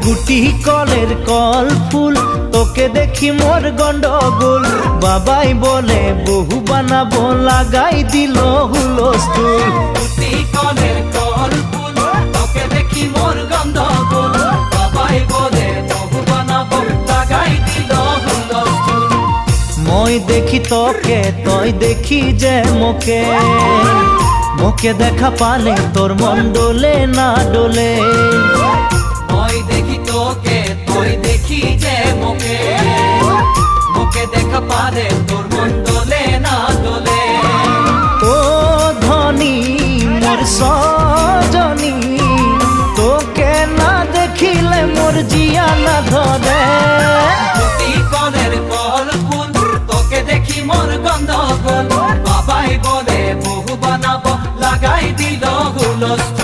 গুটি কলের কল ফুল তোকে দেখি মোর গন্ডগোল বাবাই বলে বহু বানাবো লাগাই দিল হুলস্থুল গুটি কলের কল ফুল তোকে দেখি মোর গন্ডগোল বাবাই বলে বহু বানাবো লাগাই দিল হুলস্থুল মই দেখি তোকে তই দেখি যে মোকে মোকে দেখা পালে তোর মন ডোলে না ডোলে মই দেখি তোকে তুই দেখি যে মোকে মোকে দেখা পারে তোর মন দোলে না দোলে ও ধনী মোর সজনী তোকে না দেখিলে মোর জিয়া না ধরে গুটি কলের কল ফুল তোকে দেখি মোর গন্ডগোল বাবাই বলে বহু বানাবো লাগাই দিল হুলস্থুল